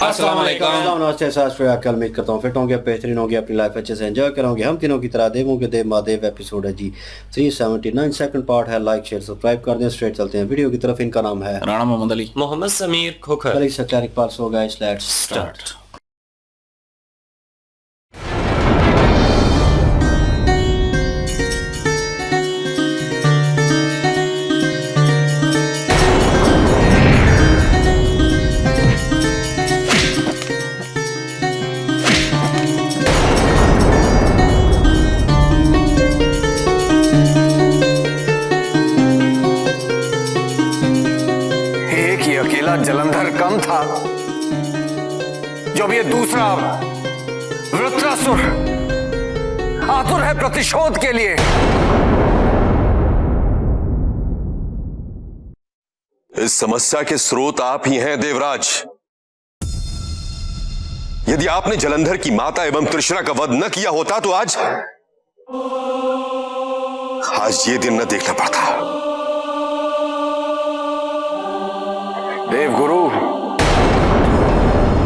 अस्सलाम वालेकुम। नमस्ते, सत श्री अकाल। उम्मीद करता हूँ फिट होंगे, बेहतरीन होंगे, अपनी लाइफ अच्छे से एंजॉय करोगे। हम तीनों की तरह देवों के देव महादेव एपिसोड है जी 379, सेकंड पार्ट है। लाइक शेयर सब्सक्राइब कर दें। स्ट्रेट चलते हैं वीडियो की तरफ। इनका नाम है राणा मोहम्मद अली, मोहम्मद समीर खोखर। कल सचारिक पास हो गया। Let's start. एक ही अकेला जलंधर कम था, जब ये दूसरा वृत्रासुर आतुर है प्रतिशोध के लिए। इस समस्या के स्रोत आप ही हैं देवराज। यदि आपने जलंधर की माता एवं त्रिशरा का वध न किया होता तो आज ये दिन न देखना पड़ता। देवगुरु,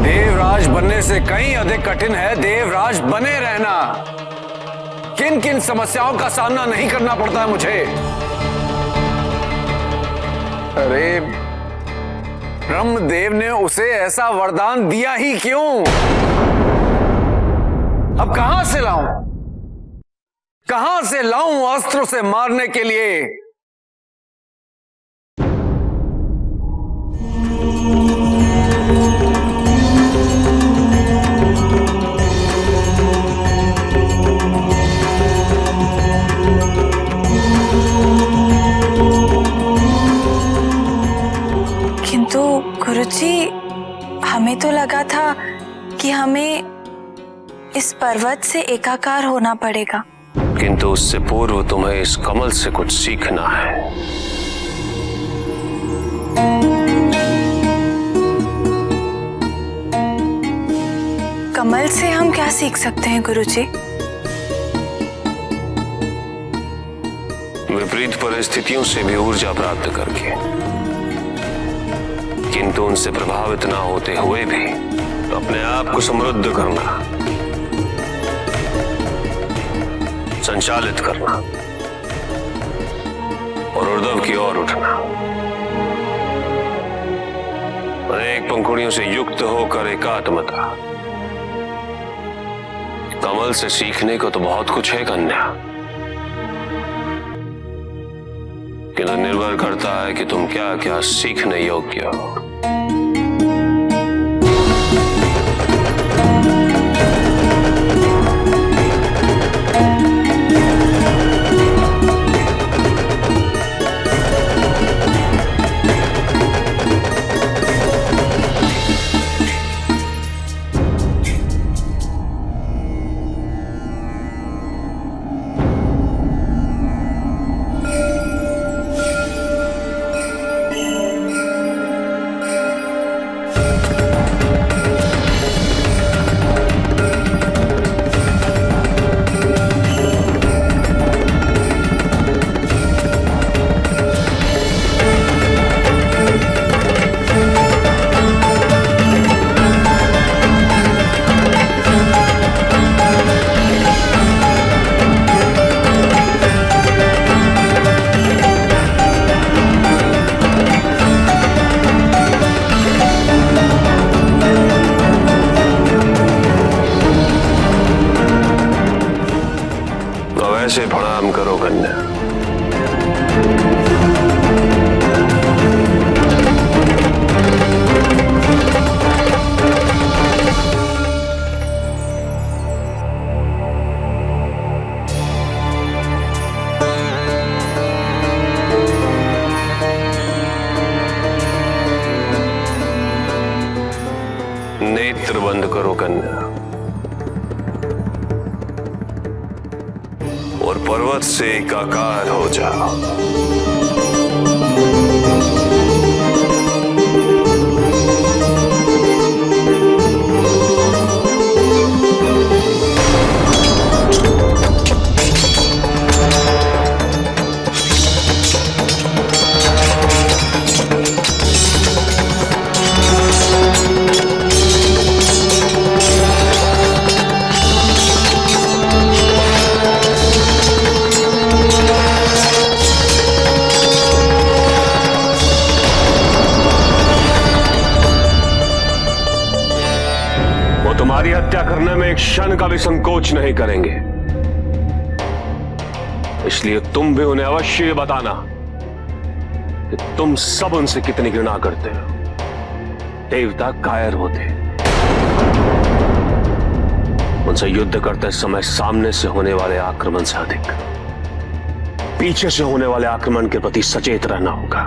देवराज बनने से कहीं अधिक कठिन है देवराज बने रहना। किन किन समस्याओं का सामना नहीं करना पड़ता है मुझे। अरे ब्रह्मदेव ने उसे ऐसा वरदान दिया ही क्यों? अब कहां से लाऊं अस्त्र से मारने के लिए? किंतु गुरुजी, हमें तो लगा था कि हमें इस पर्वत से एकाकार होना पड़ेगा। किंतु उससे पूर्व तुम्हें इस कमल से कुछ सीखना है। कमल से हम क्या सीख सकते हैं गुरुजी? विपरीत परिस्थितियों से भी ऊर्जा प्राप्त करके, किंतु उनसे प्रभावित ना होते हुए भी अपने आप को समृद्ध करना, संचालित करना और ऊर्ध्व की ओर उठना। अनेक पंखुड़ियों से युक्त होकर एकात्मता। कमल से सीखने को तो बहुत कुछ है कन्या, किंतु निर्भर करता है कि तुम क्या क्या सीखने योग्य हो। ऐसे प्रणाम करो कन्या। नेत्र बंद करो कन्या और पर्वत से एकाकार हो जाओ। हत्या करने में एक क्षण का भी संकोच नहीं करेंगे। इसलिए तुम भी उन्हें अवश्य बताना कि तुम सब उनसे कितनी घृणा करते हो। देवता कायर होते, उनसे युद्ध करते समय सामने से होने वाले आक्रमण से अधिक पीछे से होने वाले आक्रमण के प्रति सचेत रहना होगा।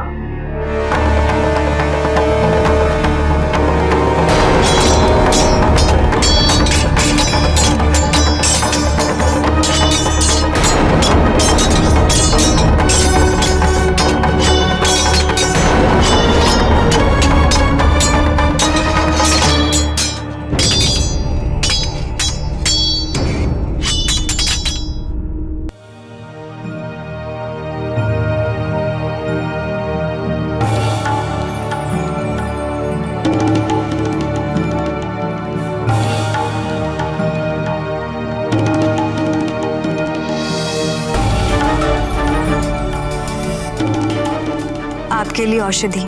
आपके लिए औषधि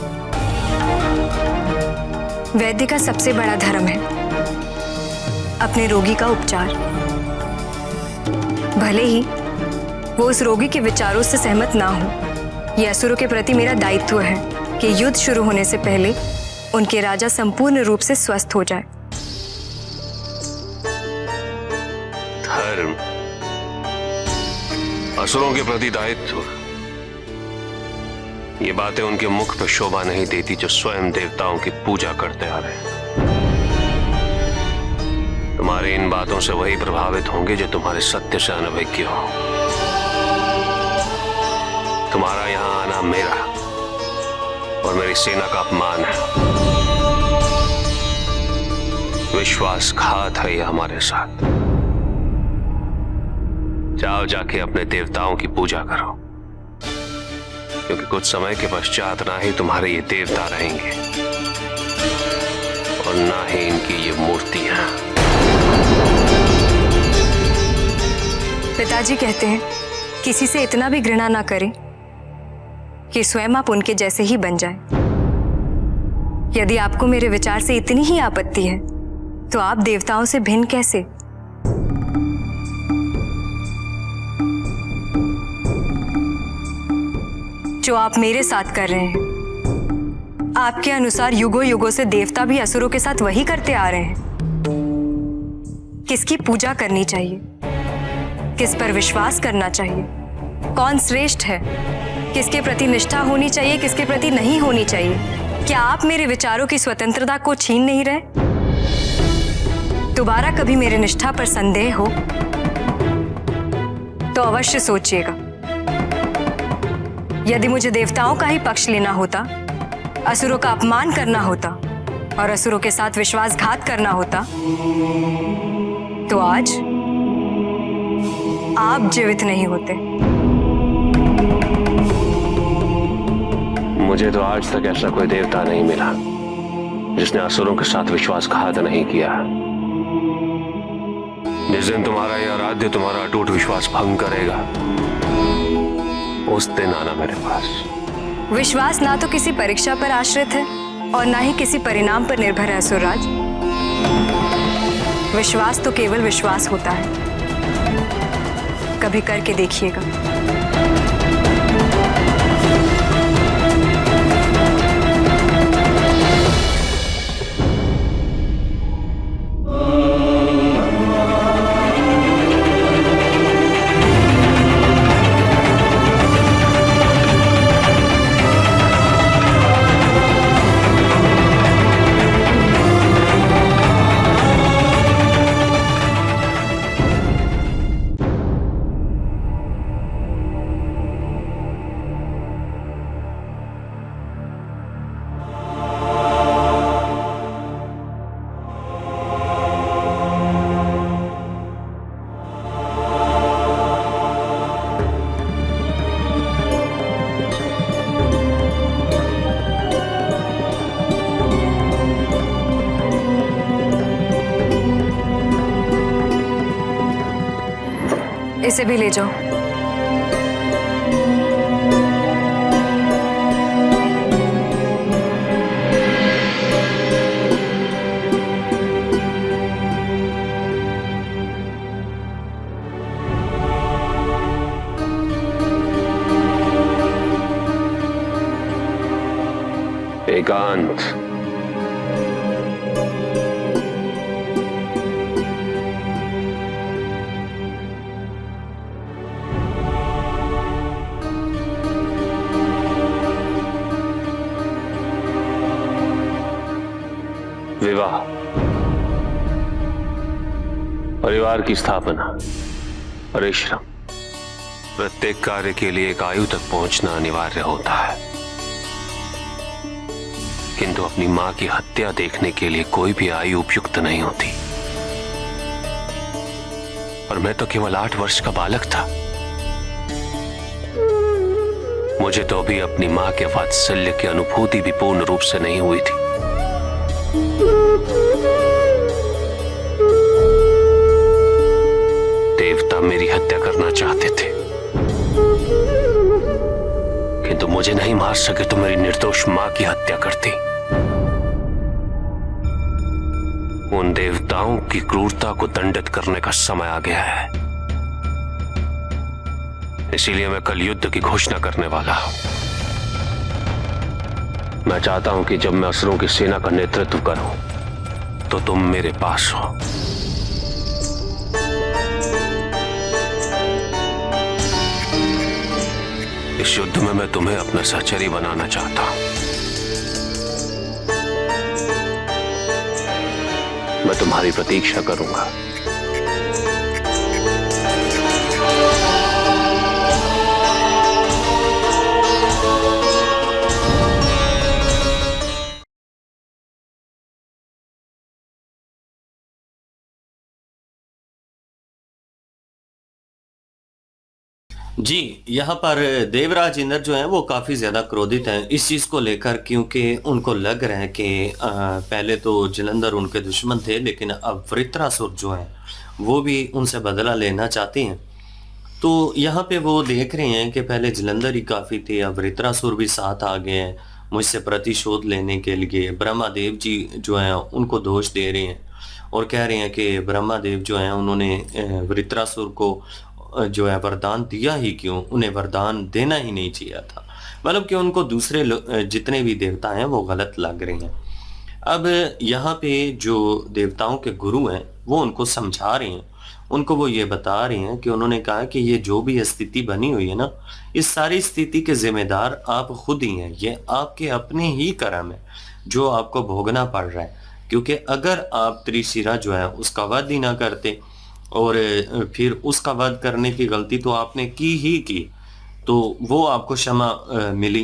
वैद्य का सबसे बड़ा धर्म है, अपने रोगी का उपचार। भले ही वो उस रोगी के विचारों से सहमत ना हो, यह असुरों के प्रति मेरा दायित्व है कि युद्ध शुरू होने से पहले उनके राजा संपूर्ण रूप से स्वस्थ हो जाए। धर्म, असुरों के प्रति दायित्व, ये बातें उनके मुख पर शोभा नहीं देती जो स्वयं देवताओं की पूजा करते आ रहे हैं। तुम्हारी इन बातों से वही प्रभावित होंगे जो तुम्हारे सत्य से अनभिज्ञ हो। तुम्हारा यहां आना मेरा और मेरी सेना का अपमान है। विश्वासघात है यह हमारे साथ। जाओ जाके अपने देवताओं की पूजा करो, क्योंकि कुछ समय के पश्चात ना ही तुम्हारे ये देवता रहेंगे और ना ही इनकी ये मूर्तियां। पिताजी कहते हैं किसी से इतना भी घृणा ना करें कि स्वयं आप उनके जैसे ही बन जाएं। यदि आपको मेरे विचार से इतनी ही आपत्ति है तो आप देवताओं से भिन्न कैसे? जो आप मेरे साथ कर रहे हैं, आपके अनुसार युगों युगों से देवता भी असुरों के साथ वही करते आ रहे हैं। किसकी पूजा करनी चाहिए, किस पर विश्वास करना चाहिए, कौन श्रेष्ठ है, किसके प्रति निष्ठा होनी चाहिए, किसके प्रति नहीं होनी चाहिए, क्या आप मेरे विचारों की स्वतंत्रता को छीन नहीं रहे? दोबारा कभी मेरे निष्ठा पर संदेह हो तो अवश्य सोचिएगा। यदि मुझे देवताओं का ही पक्ष लेना होता, असुरों का अपमान करना होता और असुरों के साथ विश्वासघात करना होता, तो आज आप जीवित नहीं होते। मुझे तो आज तक ऐसा कोई देवता नहीं मिला जिसने असुरों के साथ विश्वासघात नहीं किया। जिस दिन तुम्हारा यह आराध्य तुम्हारा अटूट विश्वास भंग करेगा, उस दिन आना मेरे पास। विश्वास ना तो किसी परीक्षा पर आश्रित है और ना ही किसी परिणाम पर निर्भर है असुरराज। विश्वास तो केवल विश्वास होता है। कभी करके देखिएगा। इसे भी ले जाओ। एकांत। विवाह, परिवार की स्थापना, परिश्रम, प्रत्येक कार्य के लिए एक आयु तक पहुंचना अनिवार्य होता है, किंतु अपनी मां की हत्या देखने के लिए कोई भी आयु उपयुक्त नहीं होती। और मैं तो केवल 8 वर्ष का बालक था। मुझे तो अभी अपनी मां के वात्सल्य की अनुभूति भी पूर्ण रूप से नहीं हुई थी। देवता मेरी हत्या करना चाहते थे, किंतु मुझे नहीं मार सके तो मेरी निर्दोष मां की हत्या करती। उन देवताओं की क्रूरता को दंडित करने का समय आ गया है। इसीलिए मैं कल युद्ध की घोषणा करने वाला हूं। मैं चाहता हूं कि जब मैं असुरों की सेना का नेतृत्व करूं तो तुम मेरे पास हो। इस युद्ध में मैं तुम्हें अपना सहचरी बनाना चाहता हूं। मैं तुम्हारी प्रतीक्षा करूंगा। जी, यहाँ पर देवराज इंद्र जो हैं वो काफ़ी ज़्यादा क्रोधित हैं इस चीज़ को लेकर, क्योंकि उनको लग रहा है कि पहले तो जलंधर उनके दुश्मन थे, लेकिन अब वृत्रासुर जो हैं वो भी उनसे बदला लेना चाहते हैं। तो यहाँ पे वो देख रहे हैं कि पहले जलंधर ही काफ़ी थे, अब वृत्रासुर भी साथ आ गए हैं मुझसे प्रतिशोध लेने के लिए। ब्रह्मादेव जी जो हैं उनको दोष दे रहे हैं और कह रहे हैं कि ब्रह्मादेव जो हैं उन्होंने वृत्रासुर को जो है वरदान दिया ही क्यों, उन्हें वरदान देना ही नहीं चाहिए था। मतलब कि उनको दूसरे जितने भी देवता हैं वो गलत लग रहे हैं। अब यहाँ पे जो देवताओं के गुरु हैं वो उनको समझा रहे हैं, उनको वो ये बता रहे हैं कि उन्होंने कहा कि ये जो भी स्थिति बनी हुई है ना, इस सारी स्थिति के जिम्मेदार आप खुद ही हैं। ये आपके अपने ही कर्म है जो आपको भोगना पड़ रहा है, क्योंकि अगर आप त्रिशिरा जो है उसका वध ही ना करते और फिर उसका वध करने की गलती तो आपने की ही की, तो वो आपको क्षमा मिली।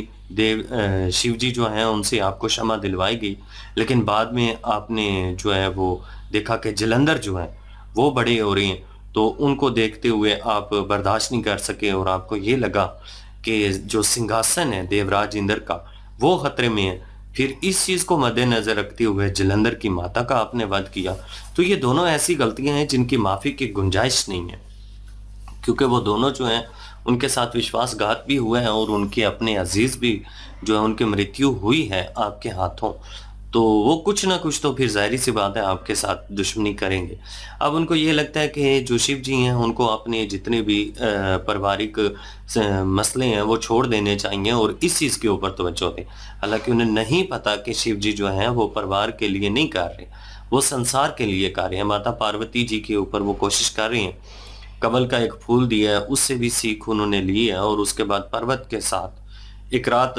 शिव जी जो हैं उनसे आपको क्षमा दिलवाई गई, लेकिन बाद में आपने जो है वो देखा कि जलंधर जो है वो बड़े हो रहे हैं, तो उनको देखते हुए आप बर्दाश्त नहीं कर सके और आपको ये लगा कि जो सिंहासन है देवराज इंद्र का वो खतरे में है। फिर इस चीज़ को मद्देनजर रखते हुए जलंधर की माता का आपने वध किया। तो ये दोनों ऐसी गलतियां हैं जिनकी माफ़ी की गुंजाइश नहीं है, क्योंकि वो दोनों जो हैं उनके साथ विश्वासघात भी हुआ है और उनके अपने अजीज भी जो है उनकी मृत्यु हुई है आपके हाथों। तो वो कुछ ना कुछ तो फिर जाहिर सी बात है आपके साथ दुश्मनी करेंगे। अब उनको ये लगता है कि जो शिव जी हैं उनको अपने जितने भी पारिवारिक मसले हैं वो छोड़ देने चाहिए और इस चीज़ के ऊपर तवज्जो दें। हालांकि उन्हें नहीं पता कि शिव जी जो हैं वो परिवार के लिए नहीं कर रहे, वो संसार के लिए कर रहे हैं। माता पार्वती जी के ऊपर वो कोशिश कर रही हैं। कमल का एक फूल दिया है, उससे भी सीख उन्होंने ली है और उसके बाद पर्वत के साथ एक रात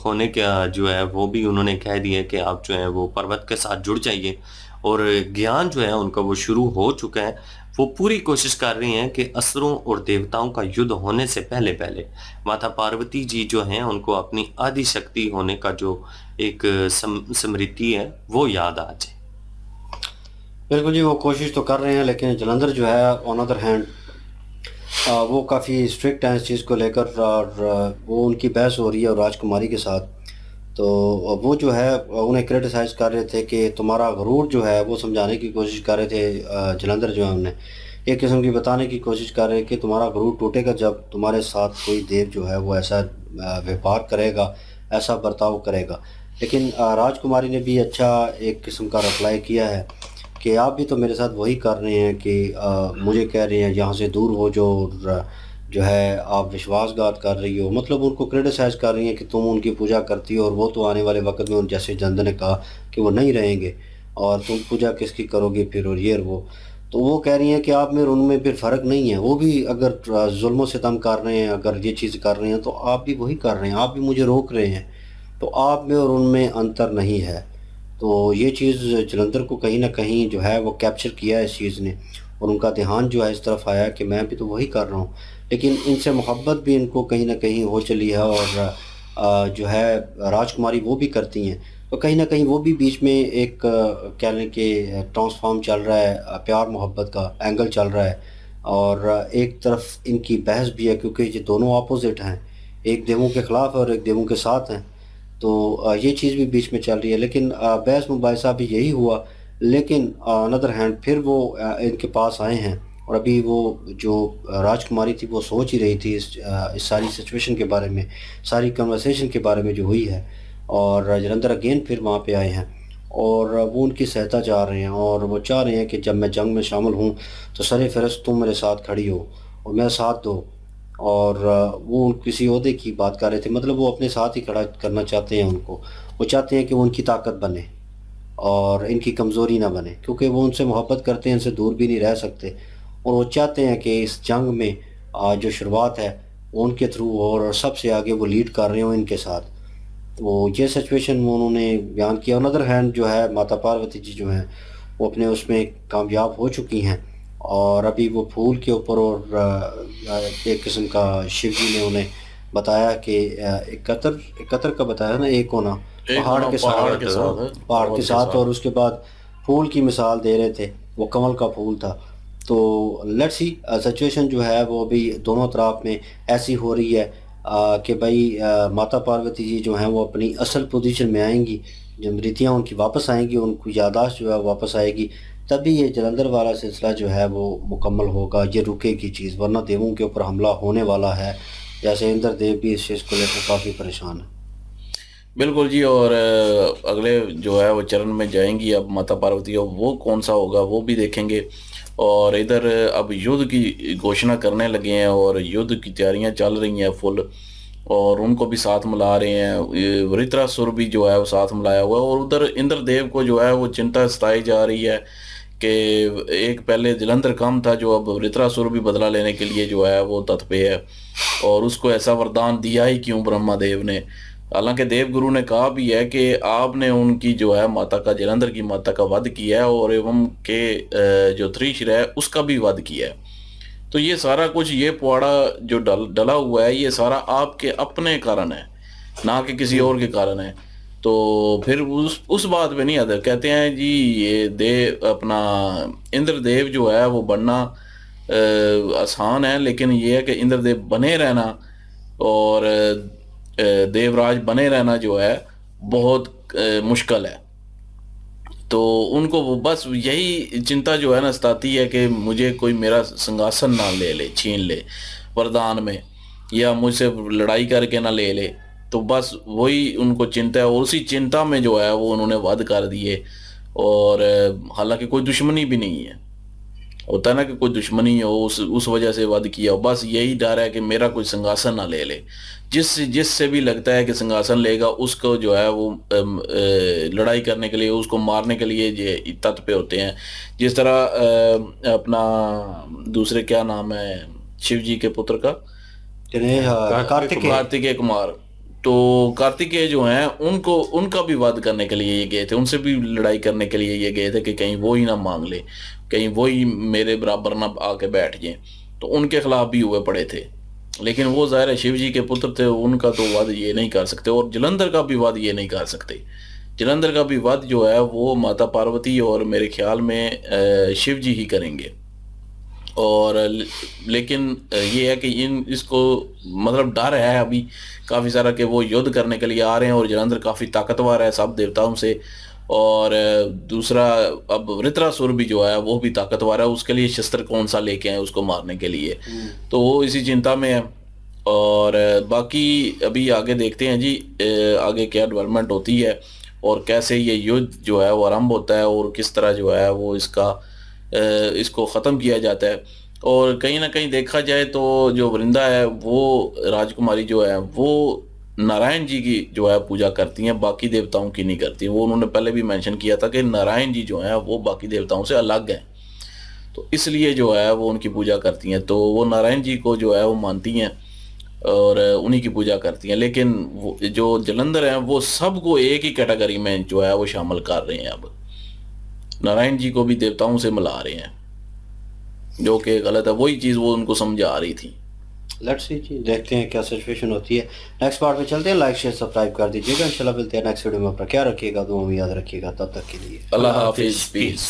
होने का जो है वो भी उन्होंने कह दिया कि आप जो है वो पर्वत के साथ जुड़ जाइए, और ज्ञान जो है उनका वो शुरू हो चुका है। वो पूरी कोशिश कर रही हैं कि असुरों और देवताओं का युद्ध होने से पहले पहले माता पार्वती जी जो हैं उनको अपनी आदि शक्ति होने का जो एक स्मृति है वो याद आ जाए। बिल्कुल जी, वो कोशिश तो कर रहे हैं, लेकिन जलंधर जो है ऑन अदर हैंड वो काफ़ी स्ट्रिक्ट हैं इस चीज़ को लेकर, और वो उनकी बहस हो रही है और राजकुमारी के साथ। तो वो जो है उन्हें क्रिटिसाइज़ कर रहे थे कि तुम्हारा गरूर जो है वो समझाने की कोशिश कर रहे थे। जलंधर जो है उन्हें एक किस्म की बताने की कोशिश कर रहे हैं कि तुम्हारा गरूर टूटेगा जब तुम्हारे साथ कोई देव जो है वो ऐसा व्यवहार करेगा, ऐसा बर्ताव करेगा। लेकिन राजकुमारी ने भी अच्छा एक किस्म का रिप्लाई किया है कि आप भी तो मेरे साथ वही कर रहे हैं कि मुझे कह रहे हैं यहाँ से दूर हो जो, जो है आप विश्वासघात कर रही हो, मतलब उनको क्रिटिसाइज़ कर रही हैं कि तुम उनकी पूजा करती हो और वो तो आने वाले वक्त में उन जैसे चंद ने कहा कि वो नहीं रहेंगे और तुम पूजा किसकी करोगे फिर, और ये और वो। तो वो कह रही हैं कि आप में और उनमें फिर फ़र्क नहीं है, वो भी अगर जुल्म सितम कर रहे हैं, अगर ये चीज़ कर रहे हैं तो आप भी वही कर रहे हैं, आप भी मुझे रोक रहे हैं, तो आप में और उनमें अंतर नहीं है। तो ये चीज़ जलंधर को कहीं न कहीं जो है वो कैप्चर किया है इस चीज़ ने, और उनका ध्यान जो है इस तरफ आया कि मैं भी तो वही कर रहा हूँ। लेकिन इनसे मोहब्बत भी इनको कहीं न कहीं हो चली है, और जो है राजकुमारी वो भी करती हैं। तो कहीं न कहीं वो भी बीच में एक कह लें कि ट्रांसफ़ॉर्म चल रहा है, प्यार मोहब्बत का एंगल चल रहा है। और एक तरफ इनकी बहस भी है क्योंकि ये दोनों अपोज़िट हैं, एक देवों के ख़िलाफ़ है और एक देवों के साथ हैं। तो ये चीज़ भी बीच में चल रही है, लेकिन बहस मुबाहिसा भी यही हुआ। लेकिन अनदर हैंड फिर वो इनके पास आए हैं, और अभी वो जो राजकुमारी थी वो सोच ही रही थी इस सारी सिचुएशन के बारे में, सारी कन्वर्सेशन के बारे में जो हुई है। और जलंधर अगेन फिर वहाँ पे आए हैं और वो उनकी सहायता चाह रहे हैं, और वो चाह रहे हैं कि जब मैं जंग में शामिल हूँ तो सर-ए-फ़हरिस्त तुम मेरे साथ खड़ी हो और मेरा साथ दो। और वो किसी ओहदे की बात कर रहे थे, मतलब वो अपने साथ ही खड़ा करना चाहते हैं उनको। वो चाहते हैं कि वो उनकी ताकत बने और इनकी कमज़ोरी ना बने, क्योंकि वो उनसे मोहब्बत करते हैं, इनसे दूर भी नहीं रह सकते। और वो चाहते हैं कि इस जंग में जो शुरुआत है वो उनके थ्रू हो और सबसे आगे वो लीड कर रहे हों इनके साथ। तो ये सिचुएशन वो उन्होंने बयान किया। ऑन अदर हैंड जो है माता पार्वती जी जो हैं वो अपने उसमें कामयाब हो चुकी हैं, और अभी वो फूल के ऊपर, और एक किस्म का शिव जी ने उन्हें बताया कि एकतर का बताया ना, एक होना पहाड़ के साथ, पहाड़ के साथ, और उसके बाद फूल की मिसाल दे रहे थे, वो कमल का फूल था। तो लेट्स सी सिचुएशन जो है वो अभी दोनों तरफ में ऐसी हो रही है कि भाई माता पार्वती जी जो हैं वो अपनी असल पोजीशन में आएंगी, जब रीतियाँ उनकी वापस आएंगी, उनको याददाश्त जो है वापस आएगी, तभी ये जलंधर वाला सिलसिला जो है वो मुकम्मल होगा, ये रुकेगी चीज़, वरना देवों के ऊपर हमला होने वाला है। जैसे इंद्र देव भी इस चीज़ को लेकर काफ़ी परेशान है। बिल्कुल जी। और अगले जो है वो चरण में जाएंगी अब माता पार्वती, और वो कौन सा होगा वो भी देखेंगे। और इधर अब युद्ध की घोषणा करने लगे हैं और युद्ध की तैयारियां चल रही हैं फुल, और उनको भी साथ मिला रहे हैं। वृत्रासुर भी जो है वो साथ मिलाया हुआ है, और उधर इंद्रदेव को जो है वो चिंता सताई जा रही है कि एक पहले जलंधर कम था, जो अब वृत्रासुर भी बदला लेने के लिए जो है वो तत्पर है। और उसको ऐसा वरदान दिया ही क्यों ब्रह्मा देव ने? हालांकि देव गुरु ने कहा भी है कि आपने उनकी जो है माता का, जलंधर की माता का वध किया है, और एवं के जो त्रिशिर है उसका भी वध किया है। तो ये सारा कुछ, ये पुआड़ा जो डला हुआ है, ये सारा आपके अपने कारण है, ना कि किसी और के कारण है। तो फिर उस बात पे नहीं आते, कहते हैं जी ये अपना इंद्रदेव जो है वो बनना आसान है, लेकिन ये है कि इंद्रदेव बने रहना और देवराज बने रहना जो है बहुत मुश्किल है। तो उनको वो बस यही चिंता जो है ना सताती है कि मुझे कोई मेरा सिंहासन ना ले छीन ले वरदान में, या मुझसे लड़ाई करके ना ले ले। तो बस वही उनको चिंता है, और उसी चिंता में जो है वो उन्होंने वध कर दिए। और हालांकि कोई दुश्मनी भी नहीं है, होता है ना कि कोई दुश्मनी हो उस वजह से वध किया हो। बस यही डर है कि मेरा कोई सिंहासन ना ले ले। जिससे भी लगता है कि सिंहासन लेगा उसको जो है वो लड़ाई करने के लिए, उसको मारने के लिए ये तत्पर होते हैं। जिस तरह अपना दूसरे क्या नाम है शिव जी के पुत्र का, कार्तिकेय कुमार। तो कार्तिकेय जो हैं उनका भी वध करने के लिए ये गए थे, उनसे भी लड़ाई करने के लिए ये गए थे कि कहीं वो ही ना मांग ले, कहीं वो ही मेरे बराबर ना आके बैठ जाए। तो उनके खिलाफ भी हुए पड़े थे, लेकिन वो ज़ाहिर है शिव जी के पुत्र थे, उनका तो वध ये नहीं कर सकते, और जलंधर का भी वध ये नहीं कर सकते। जलंधर का भी वध जो है वो माता पार्वती और मेरे ख्याल में शिव जी ही करेंगे। और लेकिन ये है कि इसको मतलब डर है अभी काफ़ी सारा कि वो युद्ध करने के लिए आ रहे हैं, और जलंधर काफ़ी ताकतवर है सब देवताओं से। और दूसरा अब वृत्रासुर भी जो है वो भी ताकतवर है, उसके लिए शस्त्र कौन सा लेके आए उसको मारने के लिए, तो वो इसी चिंता में है। और बाकी अभी आगे देखते हैं जी आगे क्या डेवलपमेंट होती है, और कैसे ये युद्ध जो है वो आरंभ होता है, और किस तरह जो है वो इसको ख़त्म किया जाता है। और कहीं ना कहीं देखा जाए तो जो वृंदा है वो राजकुमारी जो है वो नारायण जी की जो है पूजा करती हैं, बाकी देवताओं की नहीं करती। वो उन्होंने पहले भी मेंशन किया था कि नारायण जी जो हैं वो बाकी देवताओं से अलग हैं, तो इसलिए जो है वो उनकी पूजा करती हैं। तो वो नारायण जी को जो है वो मानती हैं और उन्हीं की पूजा करती हैं। लेकिन वो जो जलंधर हैं वो सबको एक ही कैटेगरी में जो है वो शामिल कर रहे हैं। अब नारायण जी को भी देवताओं से मिला रहे हैं, जो कि गलत है। वही चीज़ वो उनको समझा रही थी। लेट्स सी जी, देखते हैं क्या सिचुएशन होती है। नेक्स्ट पार्ट में चलते हैं। लाइक शेयर सब्सक्राइब कर दीजिएगा। इंशाल्लाह मिलते हैं नेक्स्ट वीडियो में। अपना क्या रखिएगा, दुआ में याद रखिएगा। तब तक के लिए अल्लाह हाफिज, पीस।